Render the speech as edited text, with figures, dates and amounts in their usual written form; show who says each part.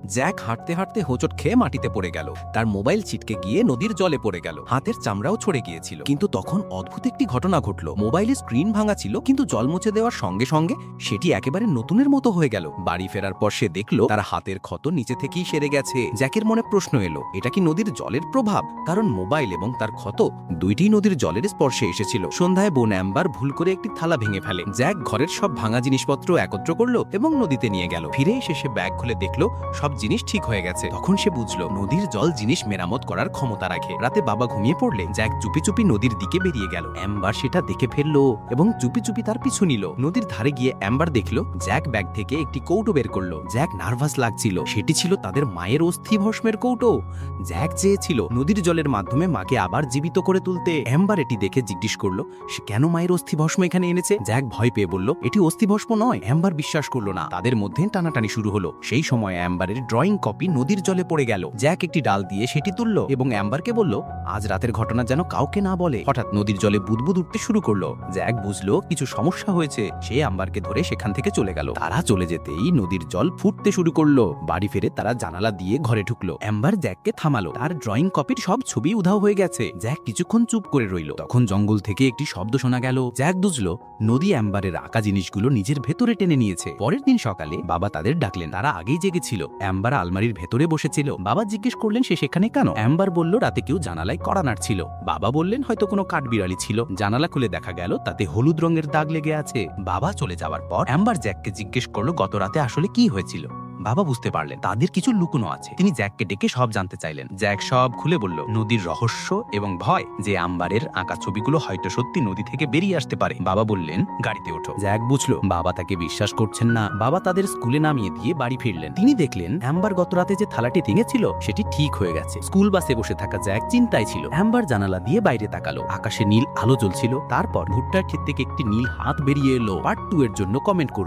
Speaker 1: Jack হাঁটতে হাঁটতে হোঁচট খেয়ে মাটিতে পড়ে গেল। তার মোবাইল ছিটকে গিয়ে নদীর জলে পড়ে গেল। হাতের চামড়াও ছড়ে গিয়েছিল। কিন্তু তখন অদ্ভুত একটি ঘটনা ঘটল। মোবাইলের স্ক্রিন ভাঙা ছিল, কিন্তু জল মুছে দেওয়ার সঙ্গে সঙ্গে সেটি একেবারে নতুনের মতো হয়ে গেল। বাড়ি ফেরার পর সে দেখল তার হাতের ক্ষত নিচে থেকেই সেরে গেছে। জ্যাকের মনে প্রশ্ন এলো, এটা কি নদীর জলের প্রভাব? কারণ মোবাইল এবং তার ক্ষত দুইটি নদীর জলের স্পর্শে এসেছিল। সন্ধ্যায় বোন অ্যাম্বার ভুল করে একটি থালা ভেঙে ফেলে। জ্যাক ঘরের সব ভাঙা জিনিসপত্র একত্র করলো এবং নদীতে নিয়ে গেল। ফিরে এসে সে ব্যাগ খুলে দেখলো সব জিনিস ঠিক হয়ে গেছে। তখন সে বুঝলো নদীর জল জিনিস মেরামত করার ক্ষমতা রাখে। রাতে বাবা ঘুমিয়ে পড়লে জ্যাক চুপি চুপি নদীর দিকে বেরিয়ে গেল। অ্যাম্বার সেটা দেখে ফেললো এবং চুপি চুপি তার পিছু নিল। নদীর ধারে গিয়ে অ্যাম্বার দেখলো জ্যাক ব্যাগ থেকে একটি কৌটো বের করলো। জ্যাক নার্ভাস লাগছিল। সেটি ছিল তাদের মায়ের অস্থি ভস্মের কৌটো। জ্যাক চেয়েছিল নদীর জলের মাধ্যমে মাকে আবার জীবিত করে তুলতে। অ্যাম্বার এটি দেখে জিজ্ঞেস করলো সে কেন মায়ের অস্থি ভস্ম এখানে এনেছে। জ্যাক ভয় পেয়ে বলল এটি অস্থি ভস্ম নয়। অ্যাম্বার বিশ্বাস করলো না। তাদের মধ্যে টানাটানি শুরু হলো। সেই সময় অ্যাম্বারের ড্রয়িং কপি নদীর জলে পড়ে গেল। জ্যাক একটি ডাল দিয়ে সেটি তুলল এবং অ্যাম্বারকে বলল আজ রাতের ঘটনা যেন কাউকে না বলে। হঠাৎ নদীর জলে বুদবুদ উঠতে শুরু করলো। জ্যাক বুঝলো কিছু সমস্যা হয়েছে। সে অ্যাম্বারকে ধরে সেখান থেকে চলে গেল। তারা চলে যেতেই নদীর জল ফুটতে শুরু করলো। বাড়ি ফিরে তারা জানালা দিয়ে ঘরে ঢুকলো। অ্যাম্বার জ্যাককে থামালো। তার ড্রয়িং কপির সব ছবি উধাও হয়ে গেছে। জ্যাক কিছুক্ষণ চুপ করে রইল। তখন জঙ্গল থেকে একটি শব্দ শোনা গেল। জ্যাক বুঝলো নদী অ্যাম্বারের আঁকা জিনিসগুলো নিজের ভেতরে টেনে নিয়েছে। পরের দিন সকালে বাবা তাদের ডাকলেন। তারা আগেই জেগেছিল। অ্যাম্বার আলমারির ভেতরে বসেছিল। বাবা জিজ্ঞেস করলেন সে সেখানে কেন। অ্যাম্বার বলল রাতে কেউ জানালায় কড়া নাড়ছিল। বাবা বললেন হয়তো কোনো কাঠবিড়ালি ছিল। জানালা খুলে দেখা গেল তাতে হলুদ রঙের দাগ লেগে আছে। বাবা চলে যাওয়ার পর অ্যাম্বার জ্যাককে জিজ্ঞেস করলো গত রাতে আসলে কি হয়েছিল। বাবা বুঝতে পারলেন তাদের কিছু লুকোনো আছে। তিনি জ্যাককে ডেকে সব জানতে চাইলেন। জ্যাক সব খুলে বলল নদীর রহস্য এবং ভয়, যে আম্বারের আঁকা ছবিগুলো হয়তো সত্যি নদী থেকে বেরিয়ে আসতে পারে। বাবা বললেন গাড়িতে ওঠো। জ্যাক বুঝলো বাবা তাকে বিশ্বাস করছেন না। বাবা তাদের স্কুলে নামিয়ে দিয়ে বাড়ি ফিরলেন। তিনি দেখলেন অ্যাম্বার গত রাতে যে থালাটি ভেঙেছিল সেটি ঠিক হয়ে গেছে। স্কুল বাসে বসে থাকা জ্যাক চিন্তায় ছিল। অ্যাম্বার জানালা দিয়ে বাইরে তাকালো। আকাশে নীল আলো জ্বলছিল। তারপর ভুট্টার ক্ষেত থেকে একটি নীল হাত বেরিয়ে এলো। পার্ট 2 এর জন্য কমেন্ট করুন।